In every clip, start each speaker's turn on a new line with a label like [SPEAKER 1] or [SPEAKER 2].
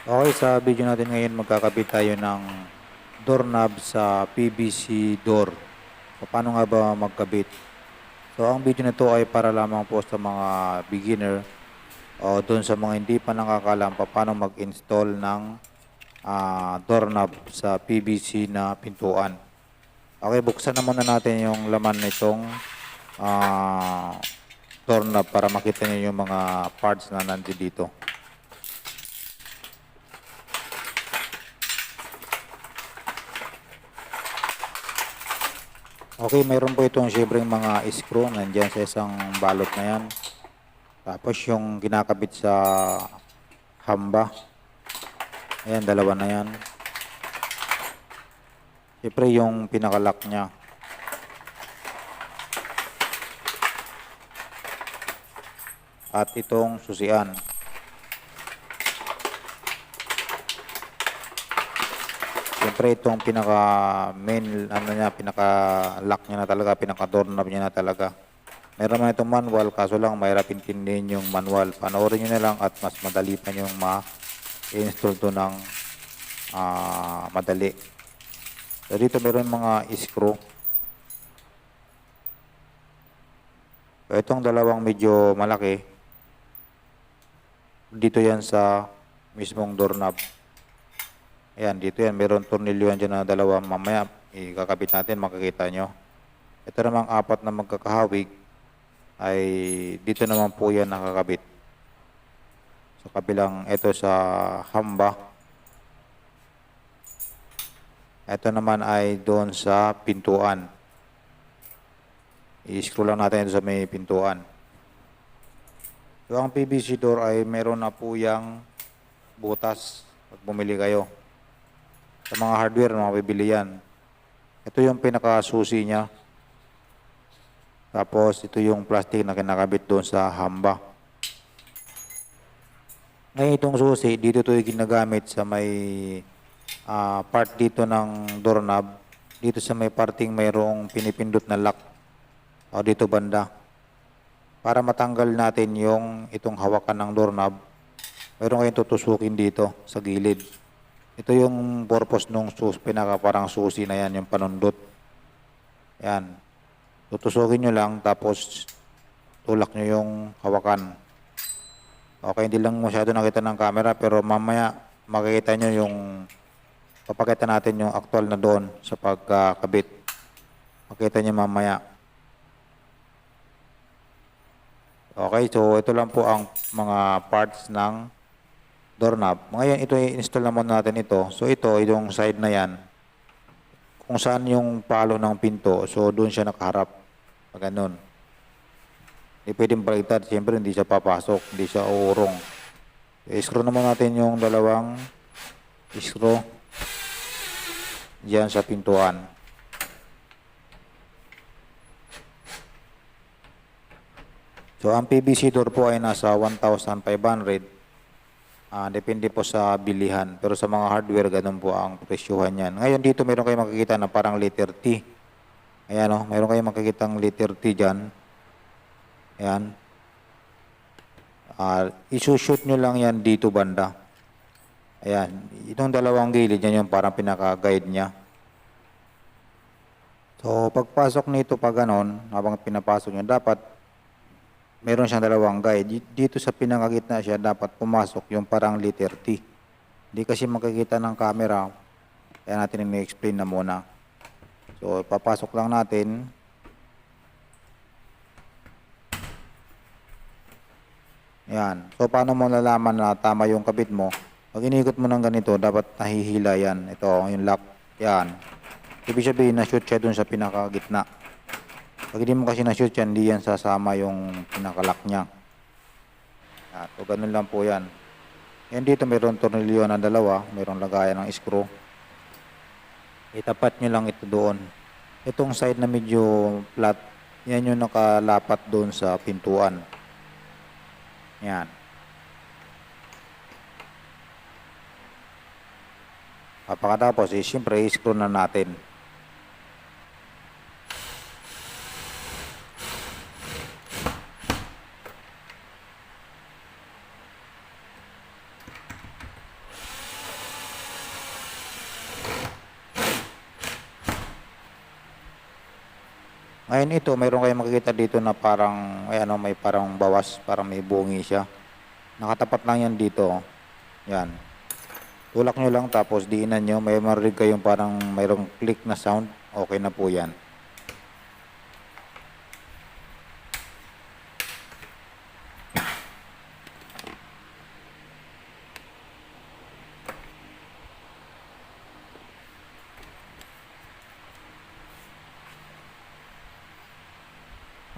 [SPEAKER 1] Okay, sa video natin ngayon magkakabit tayo ng doorknob sa PVC door. So, paano nga ba magkabit? So, ang video na to ay para lamang po sa mga beginner o doon sa mga hindi pa nakakalam paano mag-install ng doorknob sa PVC na pintuan. Okay, buksan na muna natin yung laman nitong ah, doorknob para makita niyo yung mga parts na nandito dito. Okay, mayroon po itong syempre mga screw nandyan sa isang balot na yan. Tapos yung kinakabit sa hamba. Ayan, dalawa na yan. Syempre yung pinakalock niya. At itong susian. Siyempre itong pinaka main pinaka lock niya na talaga, pinaka doorknob niya na talaga. Meron man itong manual, kaso lang mahirap intindihin yung manual. Panoorin niyo na lang at mas madali pa yung ma-install to ng madali. So dito meron mga screw. So itong dalawang medyo malaki, dito yan sa mismong doorknob. Ayan, dito yan. Meron tornilyo yan dyan na dalawa. Mamaya, ikakabit natin, makikita nyo. Ito namang apat na magkakahawig ay dito naman po yan nakakabit. Sa kabilang, ito sa hamba. Ito naman ay doon sa pintuan. I-screw lang natin ito sa may pintuan. So, ang PVC door ay meron na po yung butas pag bumili kayo. Sa mga hardware, mabibili yan. Ito yung pinakasusi niya. Tapos, ito yung plastic na kinakabit doon sa hamba. Ngayon, itong susi, dito ito yung ginagamit sa may part dito ng doorknob. Dito sa may parting mayroong pinipindot na lock. O dito banda. Para matanggal natin yung itong hawakan ng doorknob, mayroon kayong tutusukin dito sa gilid. Ito yung purpose nung pinaka parang susi na yan, yung panundot. Yan. Tutusukin nyo lang, tapos tulak nyo yung hawakan. Okay, hindi lang masyado nakita ng camera, pero mamaya makikita nyo yung, papakita natin yung actual na doon sa pagkakabit. Makita nyo mamaya. Okay, so ito lang po ang mga parts ng doorknob. Ngayon, ito i-install na muna natin ito. So, ito, yung side na yan, kung saan yung palo ng pinto, so doon siya nakaharap. Ganun. Hindi pwedeng baliktad. Siyempre, hindi siya papasok. Hindi siya uurong. I-screw naman natin yung dalawang screw diyan sa pintuan. So, ang PVC door po ay nasa 1,500. Depende po sa bilihan. Pero sa mga hardware, ganun po ang presyuhan yan. Ngayon dito, meron kayong makikita na parang letter T. Ayan o, meron kayong makikita ng letter T dyan. Ayan. Isushoot nyo lang yan dito banda. Ayan. Itong dalawang gilid, yan yung parang pinaka-guide niya. So, pagpasok nito pa ganon, habang pinapasok nyo, dapat meron siyang dalawang guide. Dito sa pinakagitna siya, dapat pumasok yung parang letter T. Hindi kasi makikita ng camera, kaya natin i-explain na muna. So, papasok lang natin. Yan. So, paano mo nalaman na tama yung kabit mo? Pag inikot mo ng ganito, dapat nahihila yan. Ito, yung lock. Yan. Ibig sabihin, na-shoot siya dun sa pinakagitna. Pag hindi mo kasi na-shoot yan, hindi yan sasama yung pinakalock niya. Yan. So, ganun lang po yan. Yan dito, mayroon tornilyo na dalawa. Mayroong lagayan ng screw. Itapat nyo lang ito doon. Itong side na medyo flat, yan yung nakalapat doon sa pintuan. Yan. Pagkatapos, siyempre, i-screw na natin. Ngayon ito, mayroon kayong makikita dito na parang, may parang bawas, parang may bungi siya. Nakatapat lang yan dito. Yan. Tulak nyo lang tapos diinan nyo. May marinig kayong parang mayroong click na sound. Okay na po yan.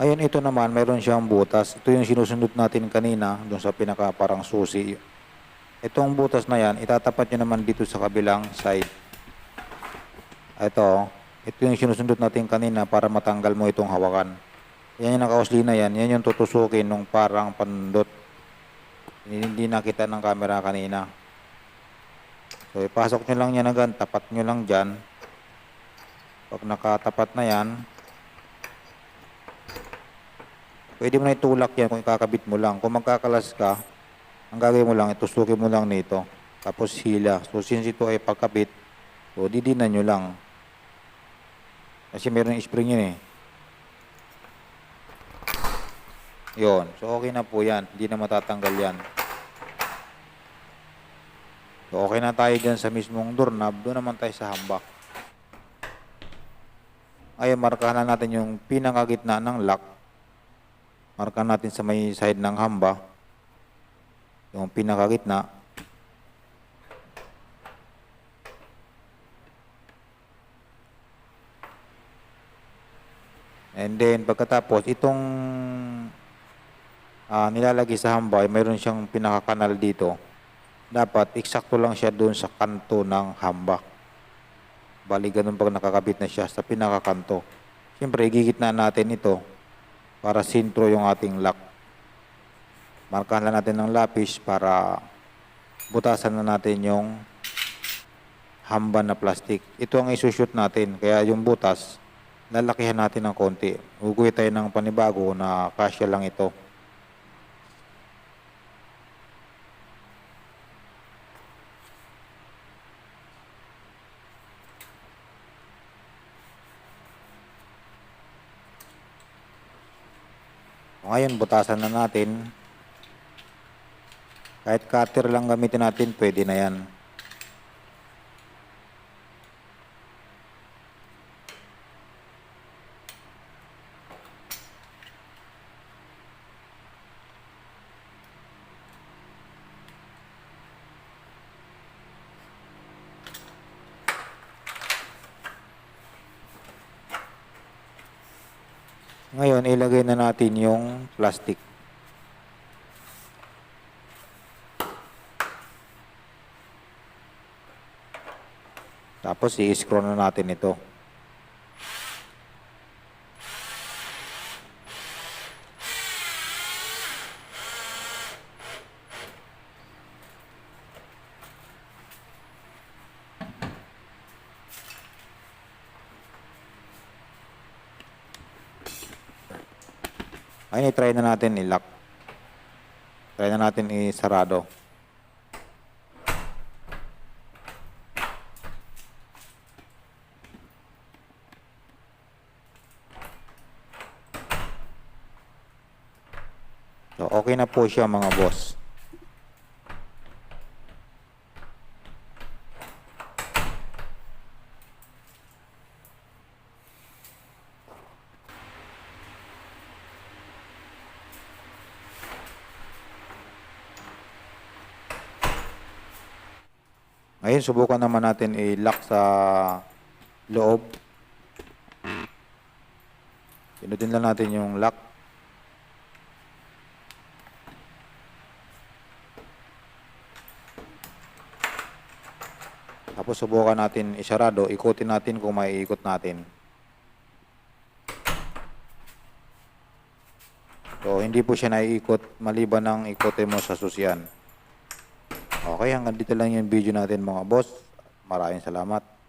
[SPEAKER 1] Ngayon ito naman, mayroon siyang butas. Ito yung sinusunod natin kanina, doon sa pinaka parang susi. Itong butas na yan, itatapat nyo naman dito sa kabilang side. Ito yung sinusunod natin kanina para matanggal mo itong hawakan. Yan yung nakauslina yan, yan yung tutusukin nung parang pandot. Hindi nakita ng camera kanina. So ipasok nyo lang yan agad, tapat nyo lang dyan. Pag nakatapat na yan, pwede mo na itulak yan kung ikakabit mo lang. Kung magkakalas ka, ang gagawin mo lang, itusukin mo lang nito. Tapos hila. So since ito ay pagkabit, so didinan nyo lang. Kasi meron yung spring yun eh. Yun. So okay na po yan. Hindi na matatanggal yan. So okay na tayo dyan sa mismong doorknob. Doon naman tayo sa hamba. Ngayon, markahan na natin yung pinakagitna ng lock. Markahan natin sa may side ng hamba. Yung pinakagitna. And then, pagkatapos, itong nilalagay sa hamba, mayroon siyang pinakakanal dito. Dapat, eksakto lang siya doon sa kanto ng hamba. Bali, ganun pag nakakabit na siya sa pinakakanto. Siyempre, igigitna natin ito para sintro yung ating lock. Markahan lang natin ng lapis para butasan na natin yung hamba na plastic. Ito ang isushoot natin. Kaya yung butas, lalakihan natin ng konti. Uguhin tayo ng panibago na kasya lang ito. Ngayon, butasan na natin. Kahit cutter lang gamitin natin, pwede na yan. Ngayon, ilagay na natin yung plastic. Tapos, i-screw na natin ito. Ayun, i-try na natin i-lock. Try na natin i-sarado. So, okay na po siya mga boss. Ngayon, subukan naman natin i-lock sa loob. Pinutin lang natin yung lock. Tapos subukan natin isarado, ikutin natin kung may ikot natin. So, hindi po siya naiikot maliban ng ikotin mo sa susian. Okay, hanggang dito lang yung video natin mga boss. Maraming salamat.